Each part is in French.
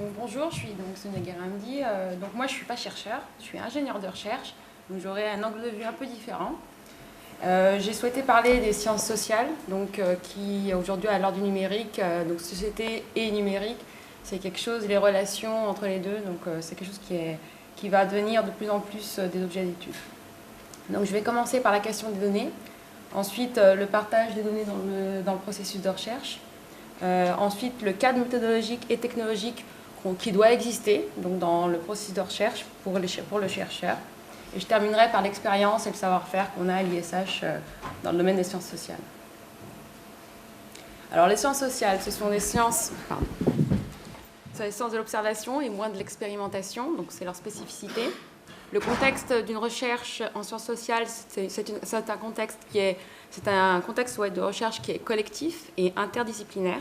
Donc, bonjour, je suis donc Sonia Guerandi. Donc moi, je ne suis pas chercheur, je suis ingénieure de recherche, donc j'aurai un angle de vue un peu différent. J'ai souhaité parler des sciences sociales, donc, qui aujourd'hui à l'heure du numérique, donc société et numérique, c'est quelque chose, les relations entre les deux, donc c'est quelque chose qui va devenir de plus en plus des objets d'étude. Donc je vais commencer par la question des données, ensuite le partage des données dans le processus de recherche, ensuite le cadre méthodologique et technologique qui doit exister donc dans le processus de recherche pour le chercheur. Et je terminerai par l'expérience et le savoir-faire qu'on a à l'ISH dans le domaine des sciences sociales. Alors les sciences sociales, ce sont des sciences, les sciences de l'observation et moins de l'expérimentation, donc c'est leur spécificité. Le contexte d'une recherche en sciences sociales, c'est un contexte de recherche qui est collectif et interdisciplinaire.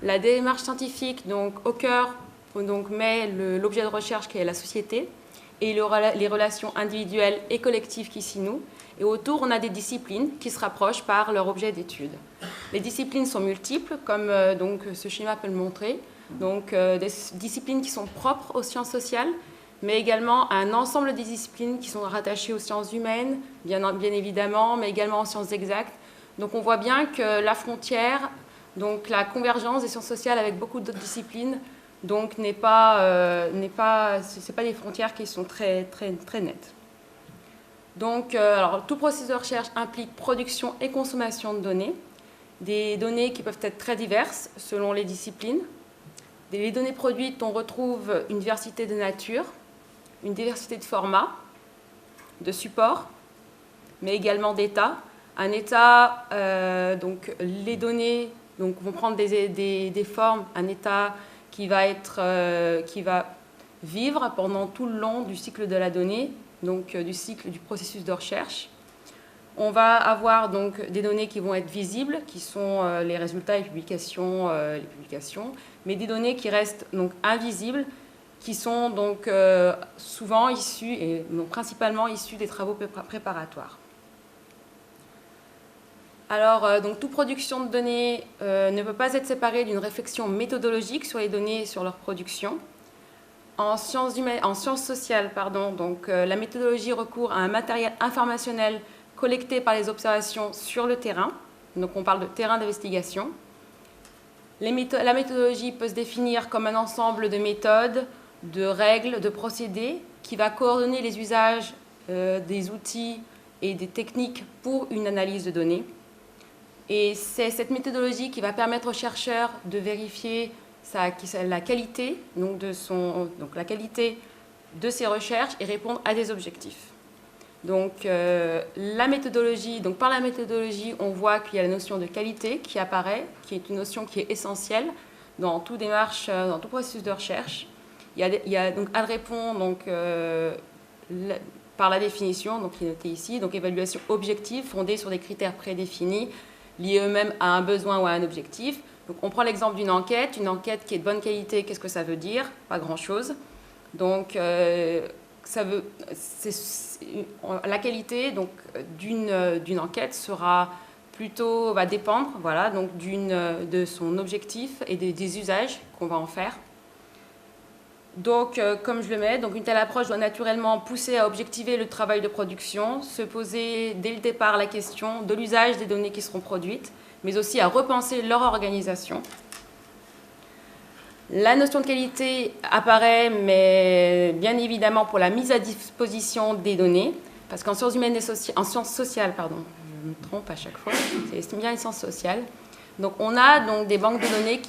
La démarche scientifique, donc au cœur, donc, met l'objet de recherche qui est la société et les relations individuelles et collectives qui s'y nouent. Et autour, on a des disciplines qui se rapprochent par leur objet d'étude. Les disciplines sont multiples, comme donc, ce schéma peut le montrer. Donc, des disciplines qui sont propres aux sciences sociales, mais également un ensemble de disciplines qui sont rattachées aux sciences humaines, bien évidemment, mais également aux sciences exactes. Donc, on voit bien que la frontière, donc la convergence des sciences sociales avec beaucoup d'autres disciplines, donc c'est pas des frontières qui sont très nettes. Donc, alors, tout processus de recherche implique production et consommation de données, des données qui peuvent être très diverses selon les disciplines. Les données produites, on retrouve une diversité de nature, une diversité de formats, de supports, mais également d'états. Un état, donc les données donc, vont prendre des formes, un état qui va vivre pendant tout le long du cycle de la donnée, donc du cycle du processus de recherche. On va avoir donc des données qui vont être visibles, qui sont les résultats et les publications, mais des données qui restent donc invisibles, qui sont donc souvent issues, et donc principalement issues des travaux préparatoires. Alors, donc, toute production de données ne peut pas être séparée d'une réflexion méthodologique sur les données et sur leur production. En sciences sociales, donc, la méthodologie recourt à un matériel informationnel collecté par les observations sur le terrain. Donc, on parle de terrain d'investigation. La méthodologie peut se définir comme un ensemble de méthodes, de règles, de procédés qui va coordonner les usages des outils et des techniques pour une analyse de données. Et c'est cette méthodologie qui va permettre aux chercheurs de vérifier la qualité, la qualité de ses recherches et répondre à des objectifs. Donc, par la méthodologie, on voit qu'il y a la notion de qualité qui apparaît, qui est une notion qui est essentielle dans toute démarche, dans tout processus de recherche. Donc, elle répond donc, par la définition, donc, qui est notée ici, donc évaluation objective fondée sur des critères prédéfinis, liés eux-mêmes à un besoin ou à un objectif. Donc, on prend l'exemple d'une enquête qui est de bonne qualité, qu'est-ce que ça veut dire? Pas grand-chose. Donc, la qualité donc, d'une enquête va dépendre voilà, donc de son objectif et des usages qu'on va en faire. Donc, comme je le mets, donc une telle approche doit naturellement pousser à objectiver le travail de production, se poser dès le départ la question de l'usage des données qui seront produites, mais aussi à repenser leur organisation. La notion de qualité apparaît, mais bien évidemment pour la mise à disposition des données, parce qu'en sciences humaines en sciences sociales, je me trompe à chaque fois, c'est bien les sciences sociales. Donc, on a donc des banques de données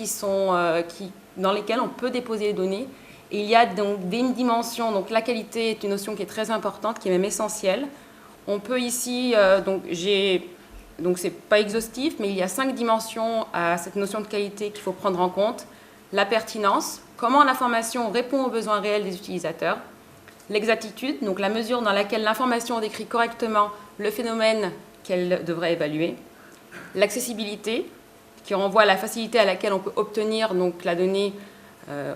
dans lesquelles on peut déposer les données. Et il y a donc des dimensions, donc la qualité est une notion qui est très importante, qui est même essentielle. On peut ici, donc c'est pas exhaustif, mais il y a 5 dimensions à cette notion de qualité qu'il faut prendre en compte. La pertinence, comment l'information répond aux besoins réels des utilisateurs. L'exactitude, donc la mesure dans laquelle l'information décrit correctement le phénomène qu'elle devrait évaluer. L'accessibilité, qui renvoie à la facilité à laquelle on peut obtenir donc, la donnée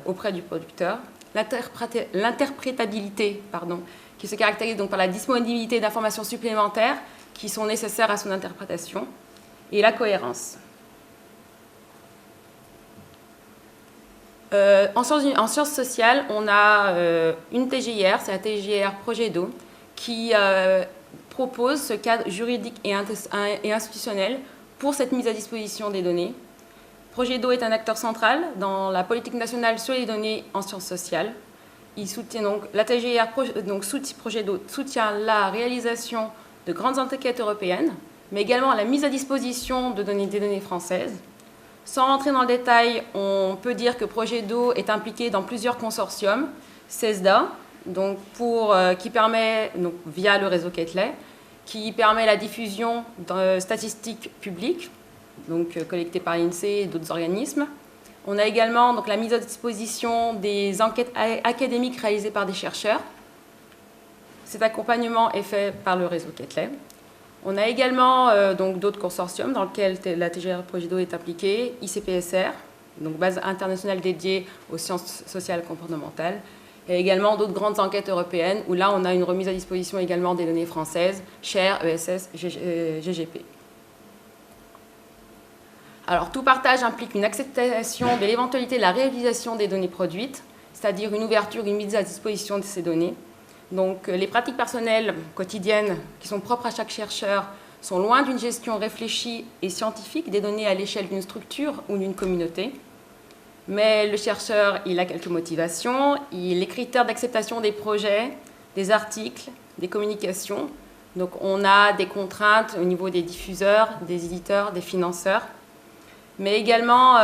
auprès du producteur, l'interprétabilité, qui se caractérise donc par la disponibilité d'informations supplémentaires qui sont nécessaires à son interprétation, et la cohérence. En sciences sociales, on a une TGIR, c'est la TGIR Progedo, qui propose ce cadre juridique et institutionnel pour cette mise à disposition des données. Progedo est un acteur central dans la politique nationale sur les données en sciences sociales. Il soutient donc, la TGIR Progedo soutient la réalisation de grandes enquêtes européennes, mais également la mise à disposition de des données françaises. Sans rentrer dans le détail, on peut dire que Progedo est impliqué dans plusieurs consortiums, CESDA, donc qui permet, donc via le réseau Ketley, qui permet la diffusion de statistiques publiques, donc collectées par l'INSEE et d'autres organismes. On a également donc, la mise à disposition des enquêtes académiques réalisées par des chercheurs. Cet accompagnement est fait par le réseau Ketley. On a également donc d'autres consortiums dans lesquels la TGIR Progedo est impliquée, ICPSR, donc base internationale dédiée aux sciences sociales et comportementales, et également d'autres grandes enquêtes européennes où là on a une remise à disposition également des données françaises, Cher, ESS, GGP. Alors tout partage implique une acceptation de l'éventualité de la réutilisation des données produites, c'est-à-dire une ouverture, une mise à disposition de ces données. Donc les pratiques personnelles quotidiennes qui sont propres à chaque chercheur sont loin d'une gestion réfléchie et scientifique des données à l'échelle d'une structure ou d'une communauté. Mais le chercheur, il a quelques motivations, les critères d'acceptation des projets, des articles, des communications. Donc on a des contraintes au niveau des diffuseurs, des éditeurs, des financeurs. Mais également,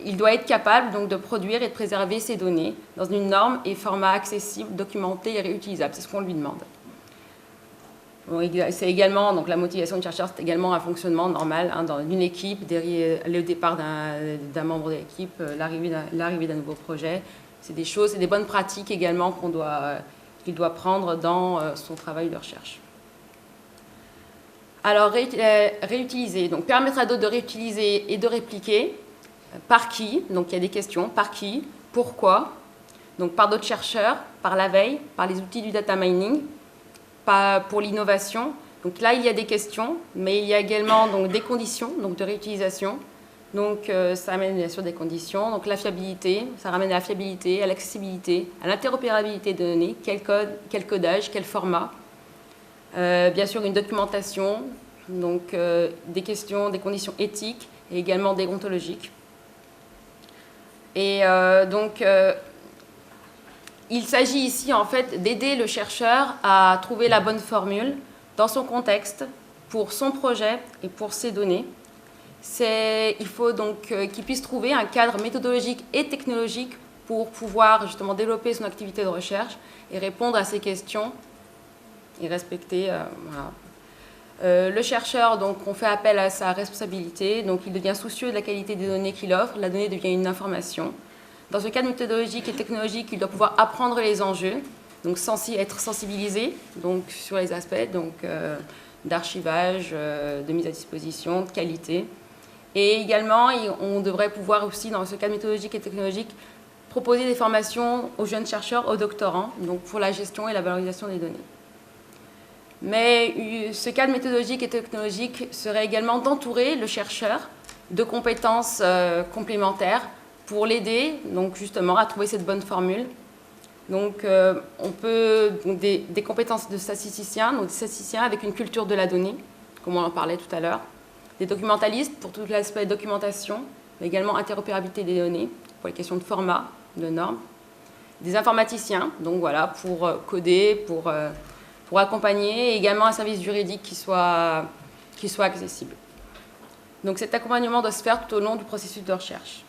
il doit être capable donc, de produire et de préserver ces données dans une norme et format accessible, documenté et réutilisable. C'est ce qu'on lui demande. Bon, c'est également, donc la motivation du chercheur, c'est également un fonctionnement normal d'une équipe, le départ d'un membre de l'équipe, l'arrivée d'un nouveau projet. C'est des choses, c'est des bonnes pratiques également qu'il doit prendre dans son travail de recherche. Alors, réutiliser, donc permettre à d'autres de réutiliser et de répliquer. Par qui? Donc il y a des questions. Par qui? Pourquoi? Donc par d'autres chercheurs, par la veille, par les outils du data mining, pour l'innovation. Donc là, il y a des questions, mais il y a également donc, des conditions donc, de réutilisation. Donc ça amène bien sûr des conditions. Donc la fiabilité, ça ramène à la fiabilité, à l'accessibilité, à l'interopérabilité des données. Quel code, quel codage, quel format. Bien sûr, une documentation, donc des questions, des conditions éthiques et également déontologiques. Et il s'agit ici en fait d'aider le chercheur à trouver la bonne formule dans son contexte, pour son projet et pour ses données. Il faut donc qu'il puisse trouver un cadre méthodologique et technologique pour pouvoir justement développer son activité de recherche et répondre à ces questions et respecter. Voilà. Le chercheur, donc, on fait appel à sa responsabilité, donc il devient soucieux de la qualité des données qu'il offre, la donnée devient une information. Dans ce cadre méthodologique et technologique, il doit pouvoir apprendre les enjeux, donc être sensibilisé donc, sur les aspects d'archivage, de mise à disposition, de qualité. Et également, on devrait pouvoir aussi, dans ce cadre méthodologique et technologique, proposer des formations aux jeunes chercheurs, aux doctorants, donc pour la gestion et la valorisation des données. Mais ce cadre méthodologique et technologique serait également d'entourer le chercheur de compétences complémentaires pour l'aider, donc justement, à trouver cette bonne formule. Donc, des compétences de statisticiens, donc des statisticiens avec une culture de la donnée, comme on en parlait tout à l'heure, des documentalistes pour tout l'aspect documentation, mais également interopérabilité des données, pour les questions de format, de normes, des informaticiens, donc voilà, pour coder, pour accompagner, et également un service juridique qui soit accessible. Donc cet accompagnement doit se faire tout au long du processus de recherche.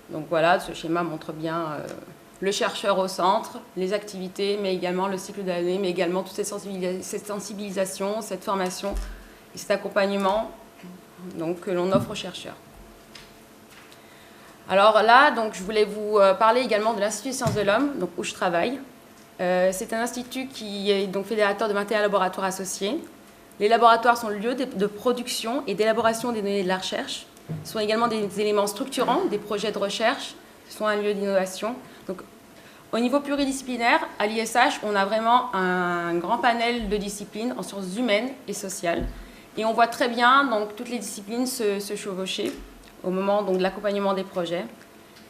Donc voilà, ce schéma montre bien le chercheur au centre, les activités, mais également le cycle de l'année, mais également toute cette sensibilisation, cette formation et cet accompagnement donc, que l'on offre aux chercheurs. Alors là, donc, je voulais vous parler également de l'Institut des sciences de l'homme, donc, où je travaille. C'est un institut qui est donc fédérateur de 21 laboratoires associés. Les laboratoires sont le lieu de production et d'élaboration des données de la recherche. Ce sont également des éléments structurants des projets de recherche. Ce sont un lieu d'innovation. Donc, au niveau pluridisciplinaire, à l'ISH, on a vraiment un grand panel de disciplines en sciences humaines et sociales. Et on voit très bien donc, toutes les disciplines se chevaucher au moment donc, de l'accompagnement des projets.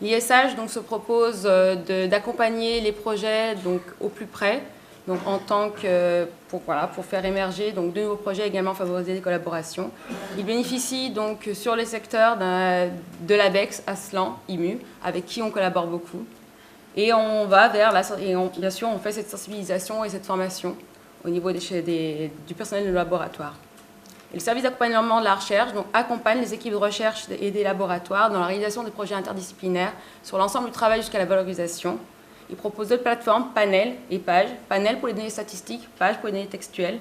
L'ISH donc, se propose d'accompagner les projets donc, au plus près, donc, en tant que, pour faire émerger donc, de nouveaux projets, également favoriser des collaborations. Il bénéficie donc sur les secteurs de l'ABEX, Aslan, IMU, avec qui on collabore beaucoup. Et on va vers bien sûr, on fait cette sensibilisation et cette formation au niveau du personnel de laboratoire. Et le service d'accompagnement de la recherche donc, accompagne les équipes de recherche et des laboratoires dans la réalisation des projets interdisciplinaires sur l'ensemble du travail jusqu'à la valorisation. Il propose deux plateformes, Panel et Page. Panel pour les données statistiques, Page pour les données textuelles.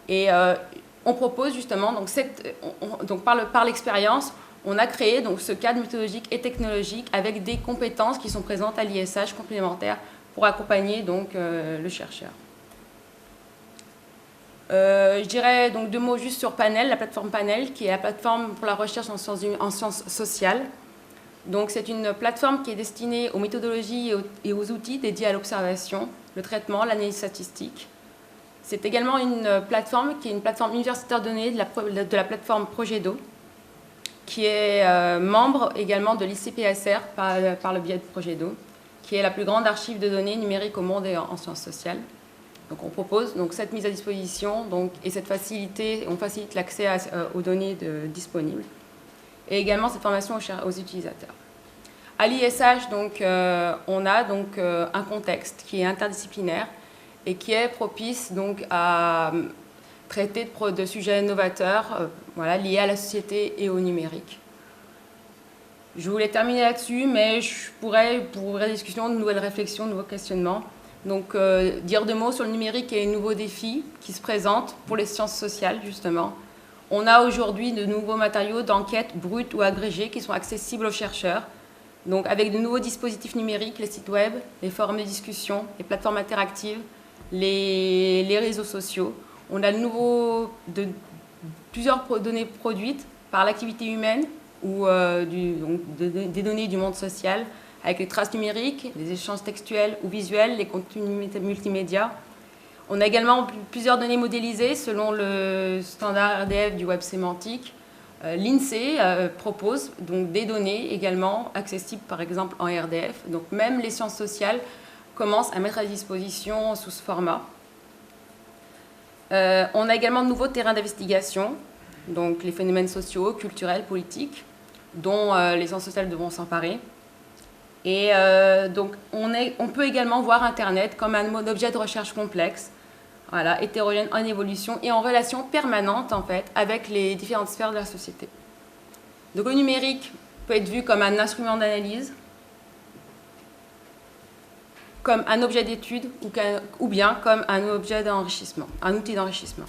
Et on propose justement, donc, par l'expérience, on a créé donc, ce cadre méthodologique et technologique avec des compétences qui sont présentes à l'ISH complémentaires pour accompagner donc, le chercheur. Je dirais donc 2 mots juste sur Panel, la plateforme Panel, qui est la plateforme pour la recherche en sciences sociales. Donc c'est une plateforme qui est destinée aux méthodologies et aux outils dédiés à l'observation, le traitement, l'analyse statistique. C'est également une plateforme qui est une plateforme universitaire de données de la plateforme Progedo, qui est membre également de l'ICPSR par le biais de Progedo, qui est la plus grande archive de données numériques au monde et en sciences sociales. Donc on propose donc, cette mise à disposition et cette facilité, on facilite l'accès aux données disponibles. Et également cette formation aux utilisateurs. À l'ISH, on a donc, un contexte qui est interdisciplinaire et qui est propice donc, à traiter de sujets novateurs liés à la société et au numérique. Je voulais terminer là-dessus, mais je pourrais, pour ouvrir la discussion, de nouvelles réflexions, de nouveaux questionnements. Donc, dire 2 mots sur le numérique et les nouveaux défis qui se présentent pour les sciences sociales, justement. On a aujourd'hui de nouveaux matériaux d'enquête bruts ou agrégés qui sont accessibles aux chercheurs. Donc, avec de nouveaux dispositifs numériques, les sites web, les forums de discussion, les plateformes interactives, les réseaux sociaux. On a plusieurs données produites par l'activité humaine ou des données du monde social, avec les traces numériques, les échanges textuels ou visuels, les contenus multimédia. On a également plusieurs données modélisées selon le standard RDF du web sémantique. L'INSEE propose donc des données également accessibles par exemple en RDF. Donc même les sciences sociales commencent à mettre à disposition sous ce format. On a également de nouveaux terrains d'investigation, donc les phénomènes sociaux, culturels, politiques, dont les sciences sociales devront s'emparer. Et donc on peut également voir Internet comme un objet de recherche complexe, hétérogène, en évolution et en relation permanente en fait avec les différentes sphères de la société. Donc le numérique peut être vu comme un instrument d'analyse, comme un objet d'étude ou bien comme un objet d'enrichissement, un outil d'enrichissement.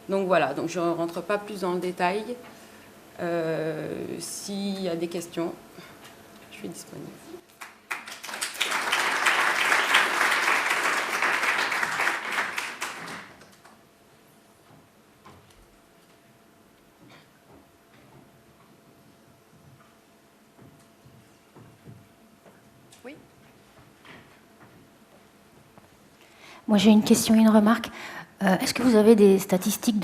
Donc voilà, donc je ne rentre pas plus dans le détail. S'il y a des questions, je suis disponible. Oui. Moi, j'ai une question et une remarque. Est-ce que vous avez des statistiques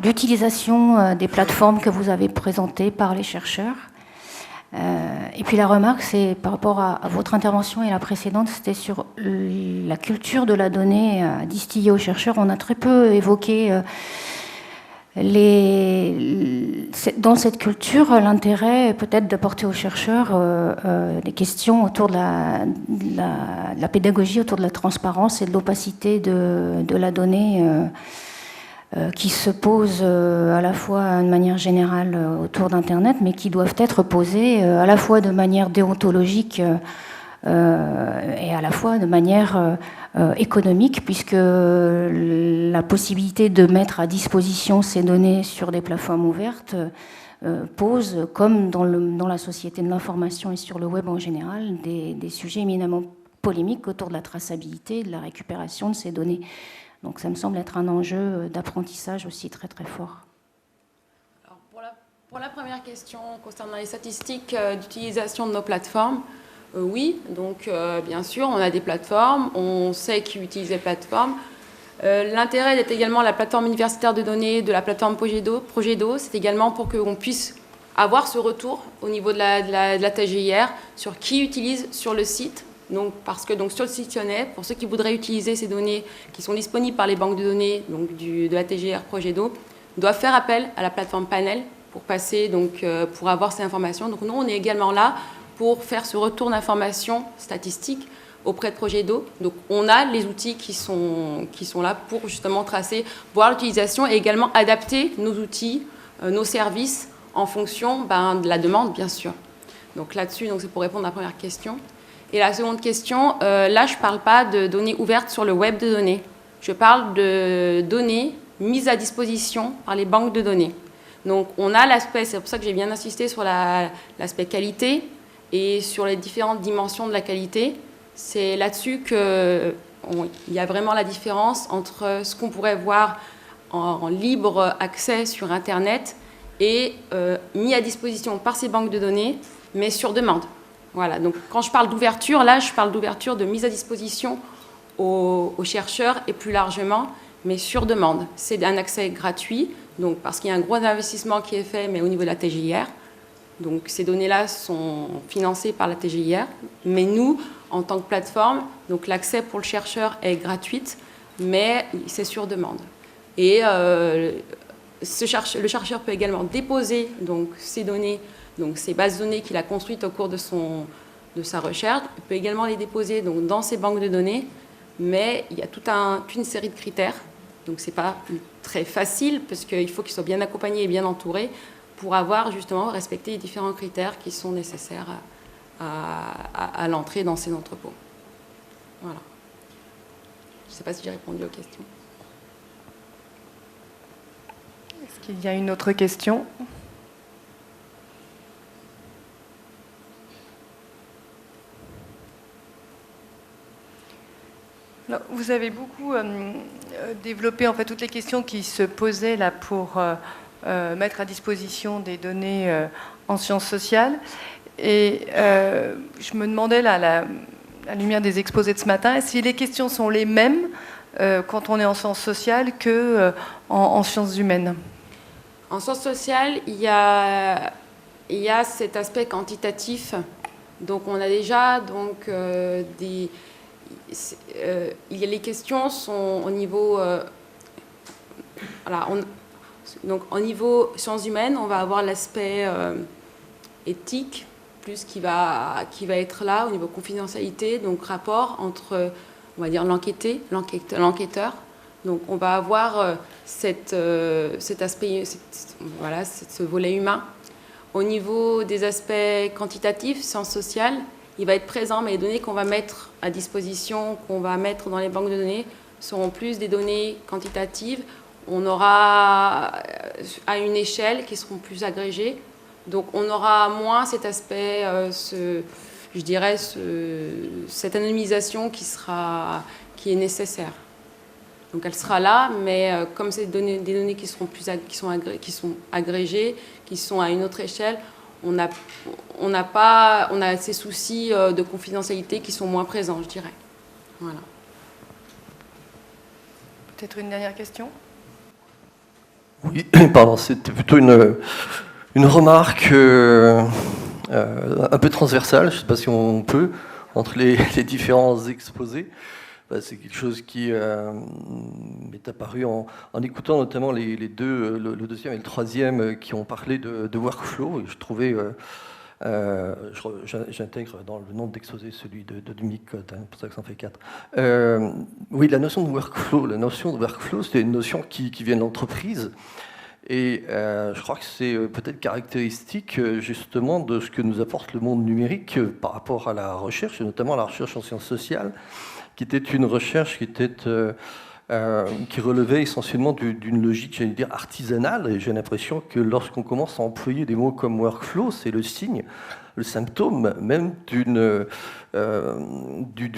d'utilisation des plateformes que vous avez présentées par les chercheurs? Et puis la remarque, c'est par rapport à votre intervention et la précédente, c'était sur la culture de la donnée distillée aux chercheurs. On a très peu évoqué dans cette culture l'intérêt peut-être d'apporter aux chercheurs des questions autour de la pédagogie, autour de la transparence et de l'opacité de la donnée qui se posent à la fois de manière générale autour d'Internet, mais qui doivent être posées à la fois de manière déontologique et à la fois de manière économique, puisque la possibilité de mettre à disposition ces données sur des plateformes ouvertes pose, comme dans la société de l'information et sur le web en général, des sujets éminemment polémiques autour de la traçabilité et de la récupération de ces données. Donc ça me semble être un enjeu d'apprentissage aussi très très fort. Alors pour la première question concernant les statistiques d'utilisation de nos plateformes, oui, donc bien sûr, on a des plateformes, on sait qui utilise les plateformes. L'intérêt d'être également la plateforme universitaire de données de la plateforme Progedo, c'est également pour qu'on puisse avoir ce retour au niveau de la TGIR sur qui utilise sur le site. Donc, parce que sur le site Sionnet, pour ceux qui voudraient utiliser ces données qui sont disponibles par les banques de données donc de la TGIR Projet d'eau, doivent faire appel à la plateforme Panel pour passer, pour avoir ces informations. Donc nous, on est également là pour faire ce retour d'informations statistiques auprès de Projet d'eau. Donc on a les outils qui sont là pour justement tracer, voir l'utilisation et également adapter nos outils, nos services en fonction de la demande, bien sûr. Donc là-dessus, c'est pour répondre à la première question. Et la seconde question, là, je ne parle pas de données ouvertes sur le web de données. Je parle de données mises à disposition par les banques de données. Donc on a l'aspect, c'est pour ça que j'ai bien insisté sur l'aspect qualité et sur les différentes dimensions de la qualité. C'est là-dessus qu'il y a vraiment la différence entre ce qu'on pourrait voir en libre accès sur Internet et mis à disposition par ces banques de données, mais sur demande. Voilà, donc quand je parle d'ouverture, là, je parle d'ouverture de mise à disposition aux chercheurs et plus largement, mais sur demande. C'est un accès gratuit, donc parce qu'il y a un gros investissement qui est fait, mais au niveau de la TGIR. Donc ces données-là sont financées par la TGIR, mais nous, en tant que plateforme, donc l'accès pour le chercheur est gratuit, mais c'est sur demande. Et le chercheur peut également déposer donc, ces données, donc ces bases de données qu'il a construites au cours de sa recherche. Il peut également les déposer donc, dans ces banques de données, mais il y a toute une série de critères. Donc ce n'est pas très facile, parce qu'il faut qu'ils soient bien accompagnés et bien entourés pour avoir justement respecté les différents critères qui sont nécessaires à l'entrée dans ces entrepôts. Voilà. Je ne sais pas si j'ai répondu aux questions. Est-ce qu'il y a une autre question ? Alors, vous avez beaucoup développé en fait toutes les questions qui se posaient là pour mettre à disposition des données en sciences sociales. Et je me demandais là, à la lumière des exposés de ce matin, si les questions sont les mêmes quand on est en sciences sociales qu'en sciences humaines. En sciences sociales, il y a cet aspect quantitatif. Donc on a déjà les questions sont au niveau donc au niveau sciences humaines, on va avoir l'aspect éthique plus qui va être là au niveau confidentialité, donc rapport entre on va dire l'enquêteur. Donc on va avoir cet aspect, ce volet humain. Au niveau des aspects quantitatifs, sciences sociales, il va être présent, mais les données qu'on va mettre à disposition, qu'on va mettre dans les banques de données, seront plus des données quantitatives. On aura à une échelle qui seront plus agrégées. Donc on aura moins cet aspect, cette anonymisation qui est nécessaire. Donc elle sera là, mais comme c'est des données qui sont agrégées, qui sont à une autre échelle, on a ces soucis de confidentialité qui sont moins présents, je dirais. Voilà. Peut-être une dernière question ? Oui, pardon, c'était plutôt une remarque un peu transversale, je ne sais pas si on peut, entre les différents exposés. C'est quelque chose qui m'est apparu en écoutant notamment les deux, le deuxième et le troisième, qui ont parlé de workflow. Et je trouvais, j'intègre dans le nombre d'exposés celui de Dominique Cotte, c'est pour ça que ça en fait 4. Oui, la notion de workflow, c'est une notion qui vient de l'entreprise. Et je crois que c'est peut-être caractéristique justement de ce que nous apporte le monde numérique par rapport à la recherche, et notamment à la recherche en sciences sociales, qui était une recherche qui relevait essentiellement d'une logique, j'allais dire, artisanale. Et j'ai l'impression que lorsqu'on commence à employer des mots comme workflow, c'est le signe, le symptôme même du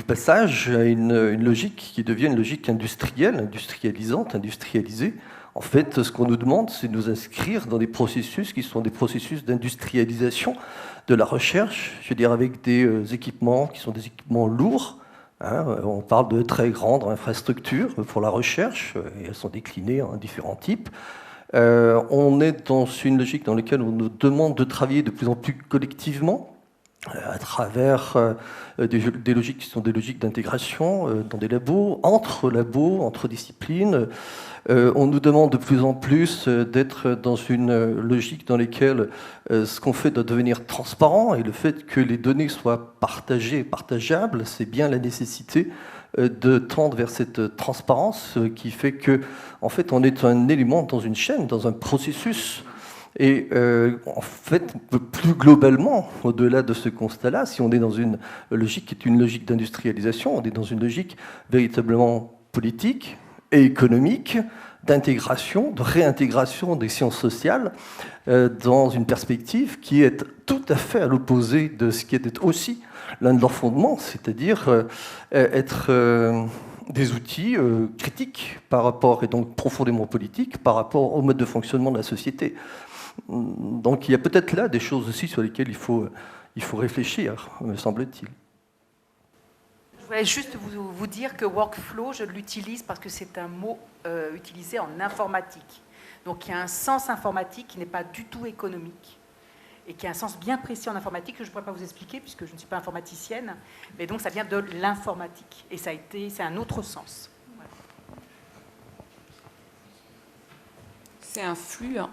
passage à une logique qui devient une logique industrielle, industrialisante, industrialisée. En fait, ce qu'on nous demande, c'est de nous inscrire dans des processus qui sont des processus d'industrialisation de la recherche, je veux dire, avec des équipements qui sont des équipements lourds. On parle de très grandes infrastructures pour la recherche, et elles sont déclinées en différents types. On est dans une logique dans laquelle on nous demande de travailler de plus en plus collectivement, à travers des logiques qui sont des logiques d'intégration dans des labos, entre disciplines. On nous demande de plus en plus d'être dans une logique dans laquelle ce qu'on fait doit devenir transparent, et le fait que les données soient partagées et partageables, c'est bien la nécessité de tendre vers cette transparence qui fait que, en fait, on est un élément dans une chaîne, dans un processus. Et en fait, plus globalement, au-delà de ce constat-là, si on est dans une logique qui est une logique d'industrialisation, on est dans une logique véritablement politique et économique, d'intégration, de réintégration des sciences sociales dans une perspective qui est tout à fait à l'opposé de ce qui était aussi l'un de leurs fondements, c'est-à-dire être des outils critiques par rapport, et donc profondément politiques, par rapport au mode de fonctionnement de la société. Donc il y a peut-être là des choses aussi sur lesquelles il faut réfléchir, me semble-t-il. Je voulais juste vous dire que workflow, je l'utilise parce que c'est un mot utilisé en informatique. Donc il y a un sens informatique qui n'est pas du tout économique et qui a un sens bien précis en informatique que je ne pourrais pas vous expliquer puisque je ne suis pas informaticienne, mais donc ça vient de l'informatique et c'est un autre sens. Voilà. C'est un flux, hein.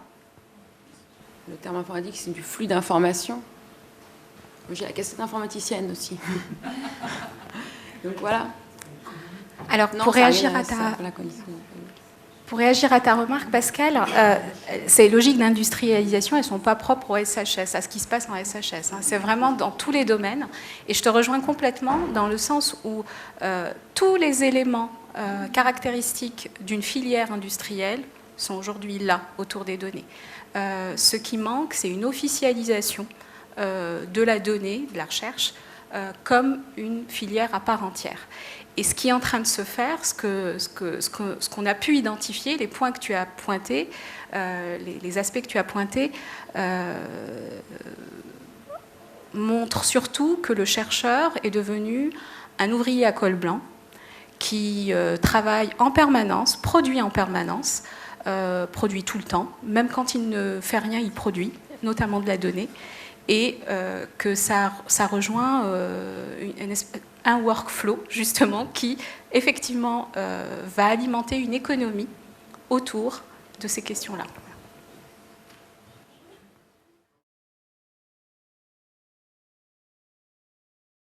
Le terme informatique, c'est du flux d'informations. J'ai la casquette informaticienne aussi. Donc voilà. Alors, Non, pour réagir à ta remarque, Pascal, ces logiques d'industrialisation, elles ne sont pas propres au SHS, à ce qui se passe en SHS. Hein. C'est vraiment dans tous les domaines. Et je te rejoins complètement dans le sens où tous les éléments caractéristiques d'une filière industrielle sont aujourd'hui là, autour des données. Ce qui manque, c'est une officialisation de la donnée, de la recherche, comme une filière à part entière. Et ce qui est en train de se faire, ce qu'on a pu identifier, les points que tu as pointés, les aspects que tu as pointés, montrent surtout que le chercheur est devenu un ouvrier à col blanc qui travaille en permanence, produit en permanence, produit tout le temps, même quand il ne fait rien, il produit, notamment de la donnée, et que ça rejoint un workflow, justement, qui, effectivement, va alimenter une économie autour de ces questions-là.